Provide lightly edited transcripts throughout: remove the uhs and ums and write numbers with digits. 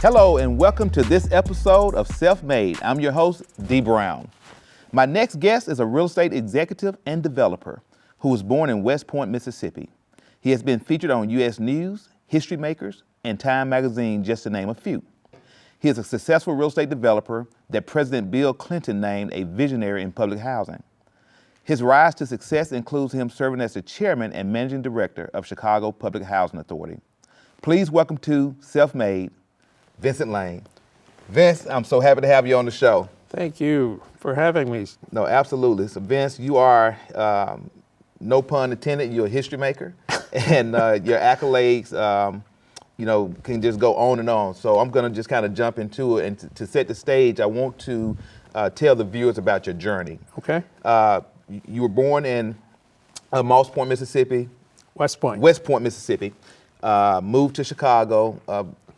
Hello and welcome to this episode of Self-Made. I'm your host, Dee Brown. My next guest is a real estate executive and developer who was born in West Point, Mississippi. He has been featured on U.S. News, History Makers, and Time Magazine, just to name a few. He is a successful real estate developer that President Bill Clinton named a visionary in public housing. His rise to success includes him serving as the chairman and managing director of Chicago Public Housing Authority. Please welcome to Self-Made, Vincent Lane. Vince, I'm so happy to have you on the show. Thank you for having me. No, absolutely. So Vince, you are, no pun intended, you're a history maker, and your accolades, can just go on and on. So I'm gonna just kind of jump into it, and to set the stage, I want to tell the viewers about your journey. Okay. You were born in Moss Point, Mississippi. West Point. West Point, Mississippi. Moved to Chicago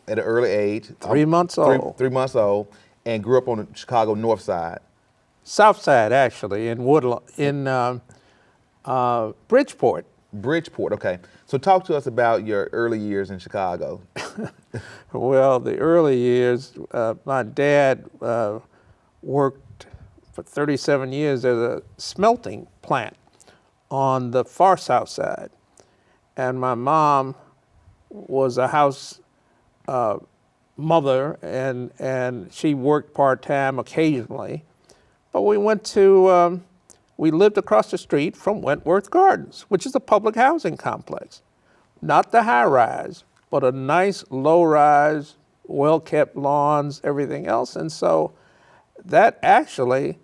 at an early age. 3 months old. 3 months old, and grew up on the Chicago North Side. South Side, actually, in Bridgeport. Bridgeport, okay. So talk to us about your early years in Chicago. Well, the early years, my dad worked for 37 years at a smelting plant on the far South Side. And my mom was a house mother, and she worked part-time occasionally. But we lived across the street from Wentworth Gardens, which is a public housing complex. Not the high-rise, but a nice low-rise, well-kept lawns, everything else. And so that actually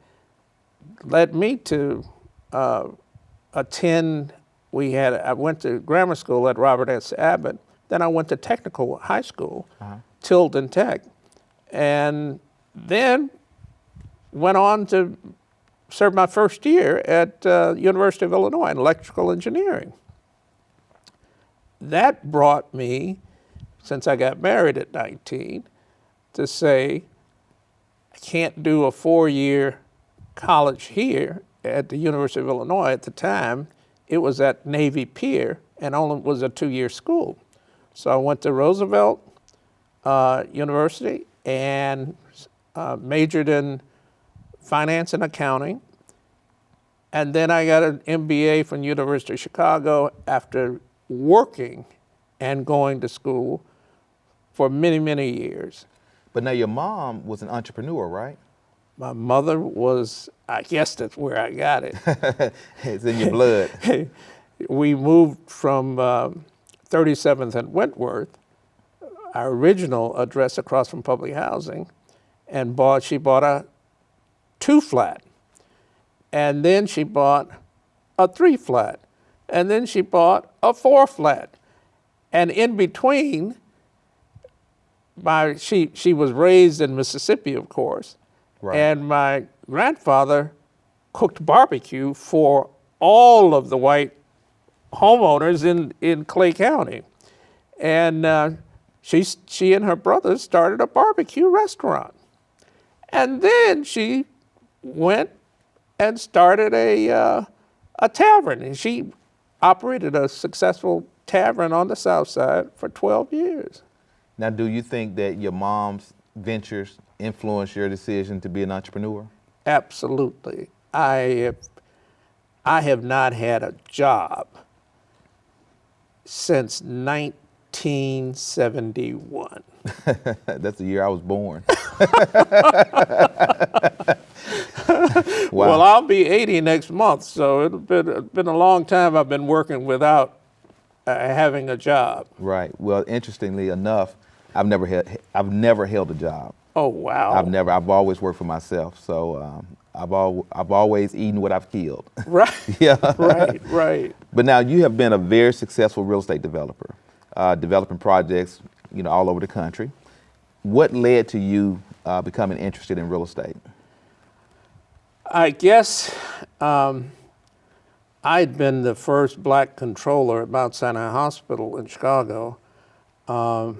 led me to attend. I went to grammar school at Robert S. Abbott. Then I went to technical high school, Tilden Tech, and then went on to serve my first year at University of Illinois in electrical engineering. That brought me, since I got married at 19, to say, I can't do a 4-year college here at the University of Illinois. At the time, it was at Navy Pier and only was a 2-year school. So I went to Roosevelt University and majored in finance and accounting. And then I got an MBA from University of Chicago after working and going to school for many, many years. But now your mom was an entrepreneur, right? My mother was, I guess that's where I got it. It's in your blood. We moved from 37th and Wentworth, our original address across from public housing, and she bought a 2-flat. And then she bought a 3-flat. And then she bought a 4-flat. And in between, she was raised in Mississippi, of course. Right. And my grandfather cooked barbecue for all of the white homeowners in Clay County. And she and her brother started a barbecue restaurant. And then she went and started a tavern. And she operated a successful tavern on the South Side for 12 years. Now, do you think that your mom's ventures influenced your decision to be an entrepreneur? Absolutely. I have not had a job since 1971. That's the year I was born. Wow. Well, I'll be 80 next month, so it's been a long time I've been working without having a job. Right. Well, interestingly enough, I've never held a job. Oh, wow. I've always worked for myself. So I've always eaten what I've killed. Right. Yeah. Right. But now you have been a very successful real estate developer, developing projects, all over the country. What led to you becoming interested in real estate? I guess I'd been the first black controller at Mount Sinai Hospital in Chicago in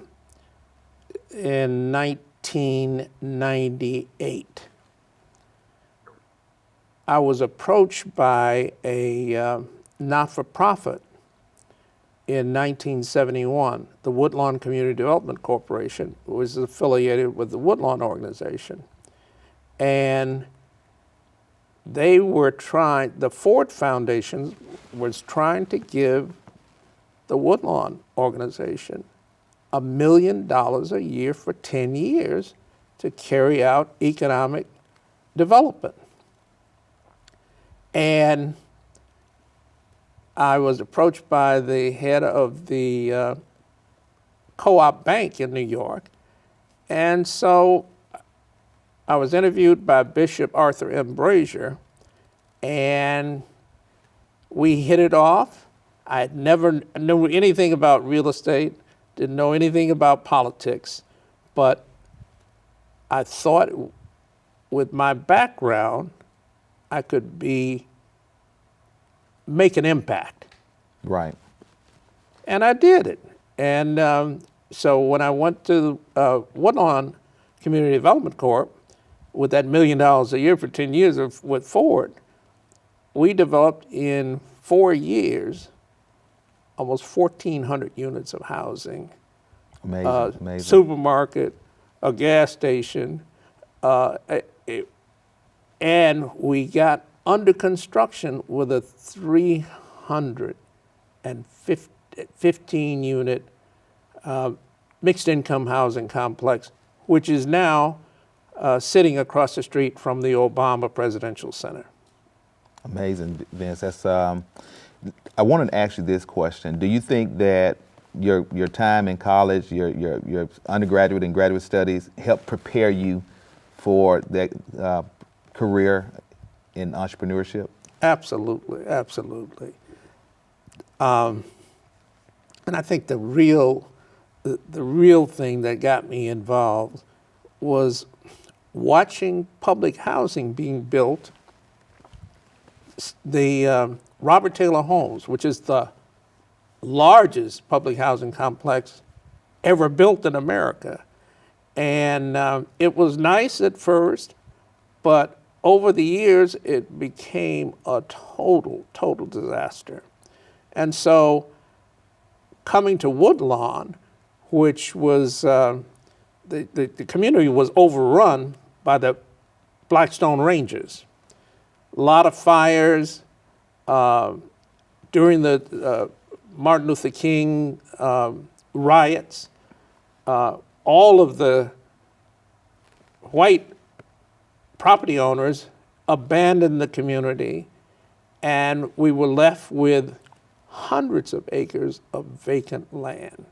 1998. I was approached by a not-for-profit in 1971, the Woodlawn Community Development Corporation was affiliated with the Woodlawn organization. And they were the Ford Foundation was trying to give the Woodlawn organization $1 million a year for 10 years to carry out economic development. And I was approached by the head of the Co-op Bank in New York. And so I was interviewed by Bishop Arthur M. Brazier, and we hit it off. I had never knew anything about real estate, didn't know anything about politics, but I thought with my background, I could make an impact. Right. And I did it. And so when I went to Woodlawn Community Development Corp, with that $1 million a year for 10 years with Ford, we developed in 4 years almost 1,400 units of housing. Amazing. Supermarket, a gas station, and we got under construction with a 315 unit mixed income housing complex, which is now sitting across the street from the Obama Presidential Center. Amazing, Vince. That's I wanted to ask you this question. Do you think that your time in college, your undergraduate and graduate studies helped prepare you for that career in entrepreneurship? Absolutely, absolutely. And I think the real thing that got me involved was watching public housing being built. The Robert Taylor Homes, which is the largest public housing complex ever built in America. And it was nice at first, but over the years, it became a total disaster. And so coming to Woodlawn, which was, the community was overrun by the Blackstone Rangers. A lot of fires during the Martin Luther King riots. All of the white property owners abandoned the community, and we were left with hundreds of acres of vacant land.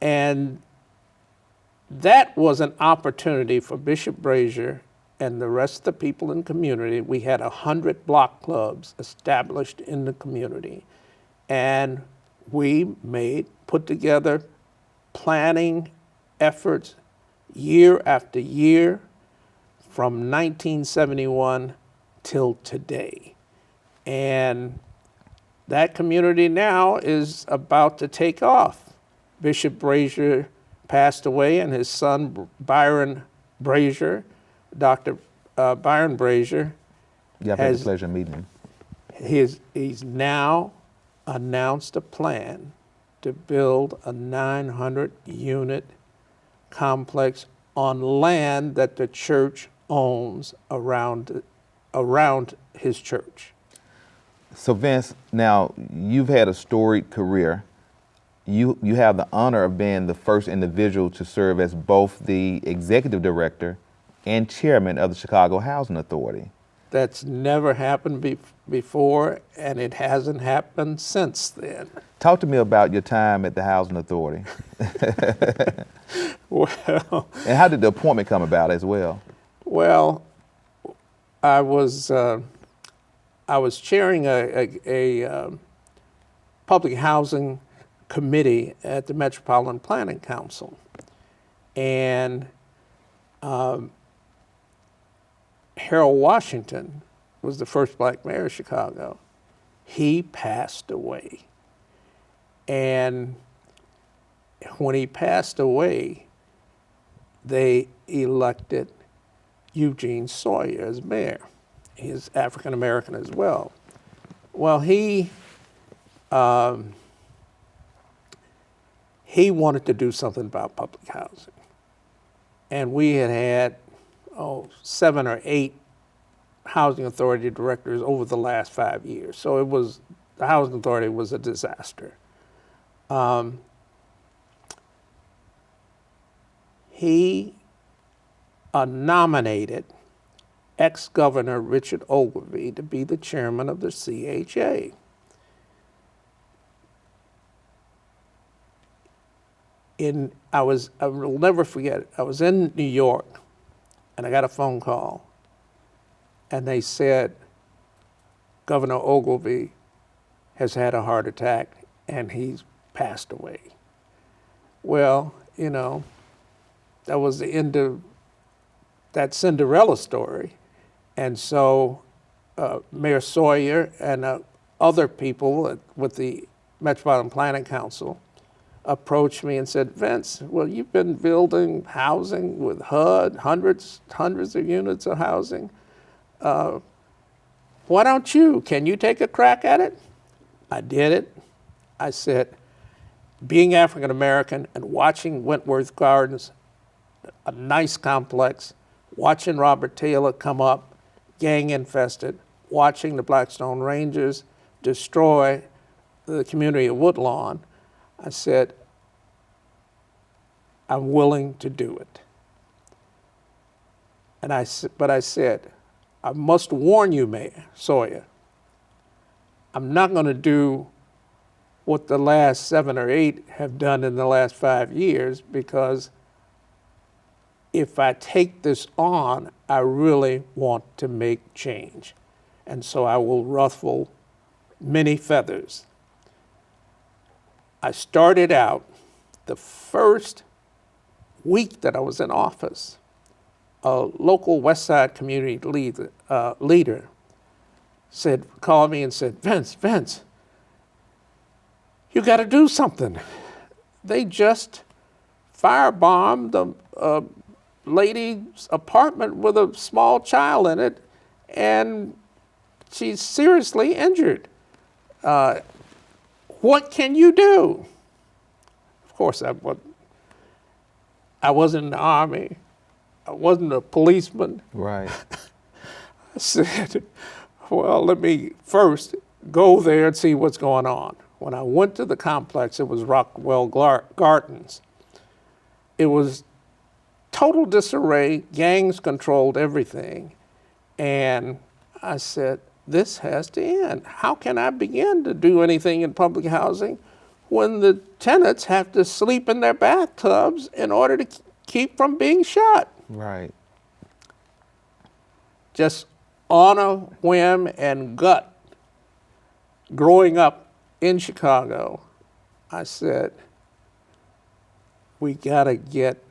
And that was an opportunity for Bishop Brazier and the rest of the people in the community. We had 100 block clubs established in the community, and we put together planning efforts year after year from 1971 till today. And that community now is about to take off. Bishop Brazier passed away, and his son, Byron Brazier, Dr. Byron Brazier, I've had the pleasure of meeting him. He's now announced a plan to build a 900-unit complex on land that the church owns around his church. So Vince, now you've had a storied career. You have the honor of being the first individual to serve as both the executive director and chairman of the Chicago Housing Authority. That's never happened before, and it hasn't happened since then. Talk to me about your time at the Housing Authority. Well, and how did the appointment come about as well? Well, I was chairing a public housing committee at the Metropolitan Planning Council, and Harold Washington was the first black mayor of Chicago. He passed away. And when he passed away, they elected Eugene Sawyer as mayor. He's African American as well. Well, he he wanted to do something about public housing. And we had 7 or 8 housing authority directors over the last 5 years. So the housing authority was a disaster. He nominated ex-Governor Richard Ogilvie to be the chairman of the CHA. I will never forget it. I was in New York, and I got a phone call, and they said, Governor Ogilvie has had a heart attack, and he's passed away. Well, that was the end of that Cinderella story. And so Mayor Sawyer and other people with the Metropolitan Planning Council approached me and said, Vince, well, you've been building housing with HUD, hundreds of units of housing. Why don't can you take a crack at it? I did it. I said, being African American and watching Wentworth Gardens, a nice complex, watching Robert Taylor come up, gang infested, watching the Blackstone Rangers destroy the community of Woodlawn, I said, I'm willing to do it. But I said, I must warn you, Mayor Sawyer, I'm not going to do what the last 7 or 8 have done in the last 5 years, because if I take this on, I really want to make change. And so I will ruffle many feathers. I started out the first week that I was in office, a local West Side community leader called me and said, Vince, you got to do something. They just firebombed a lady's apartment with a small child in it, and she's seriously injured. What can you do? Of course, I wasn't in the Army. I wasn't a policeman. Right. I said, well, let me first go there and see what's going on. When I went to the complex, it was Rockwell Gardens. It was total disarray, gangs controlled everything. And I said, this has to end. How can I begin to do anything in public housing when the tenants have to sleep in their bathtubs in order to keep from being shot? Right. Just on a whim and gut, growing up in Chicago, I said, we gotta get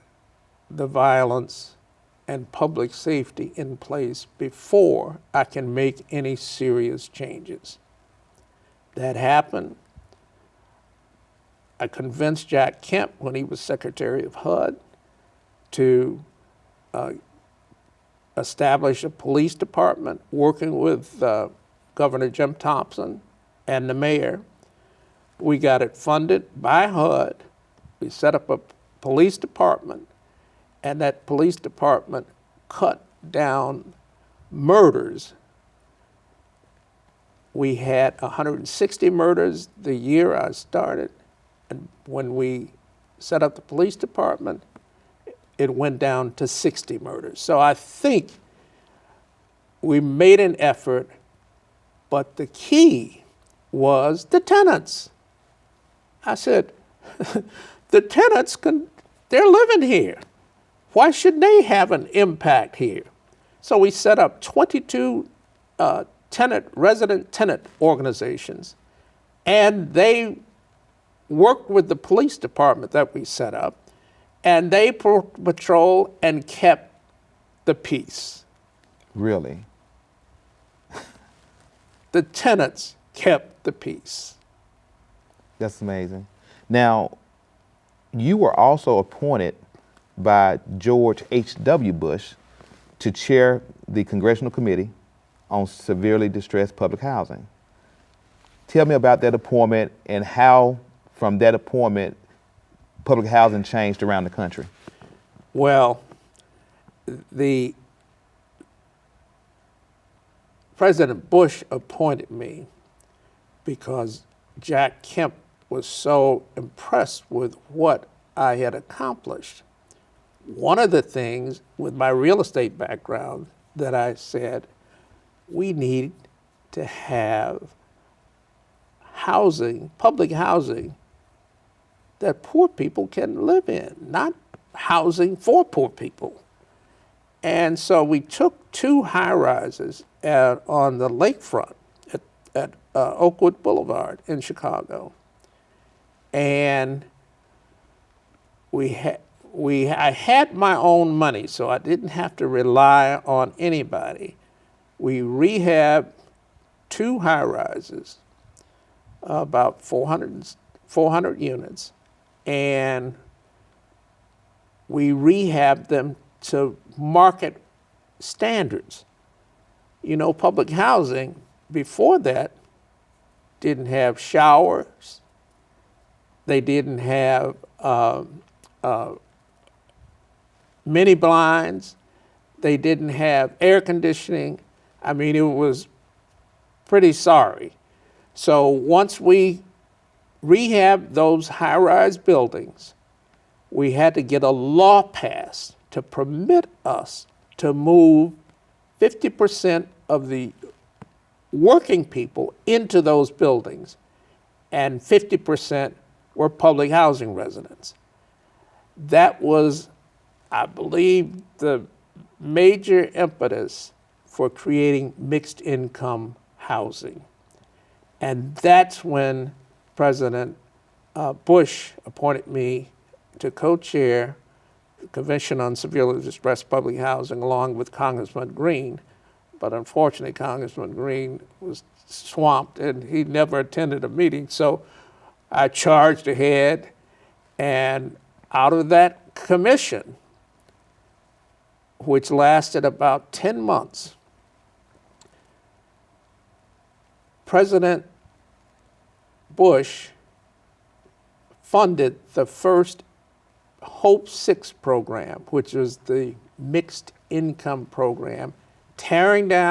the violence and public safety in place before I can make any serious changes. That happened. I convinced Jack Kemp, when he was Secretary of HUD, to establish a police department working with Governor Jim Thompson and the mayor. We got it funded by HUD. We set up a police department, and that police department cut down murders. We had 160 murders the year I started, and when we set up the police department, it went down to 60 murders. So I think we made an effort, but the key was the tenants. I said, the tenants, they're living here. Why should they have an impact here? So we set up 22 resident tenant organizations, and they worked with the police department that we set up, and they patrol and kept the peace. Really? The tenants kept the peace. That's amazing. Now, you were also appointed by George H.W. Bush to chair the Congressional Committee on Severely Distressed Public Housing. Tell me about that appointment and how, from that appointment, public housing changed around the country? Well, the President Bush appointed me because Jack Kemp was so impressed with what I had accomplished. One of the things with my real estate background that I said, we need to have housing, public housing, that poor people can live in, not housing for poor people. And so we took 2 high-rises on the lakefront at Oakwood Boulevard in Chicago. And I had my own money, so I didn't have to rely on anybody. We rehabbed 2 high-rises, about 400 units, and we rehabbed them to market standards. You know, public housing before that didn't have showers. They didn't have mini blinds. They didn't have air conditioning. I mean, it was pretty sorry. So once we rehabbed those high-rise buildings, we had to get a law passed to permit us to move 50% of the working people into those buildings, and 50% were public housing residents. That was, I believe, the major impetus for creating mixed income housing. And that's when President Bush appointed me to co-chair the Convention on Severely Distressed Public Housing along with Congressman Green. But unfortunately, Congressman Green was swamped and he never attended a meeting. So I charged ahead, and out of that commission, which lasted about 10 months, President Bush funded the first Hope 6 program, which was the mixed income program, tearing down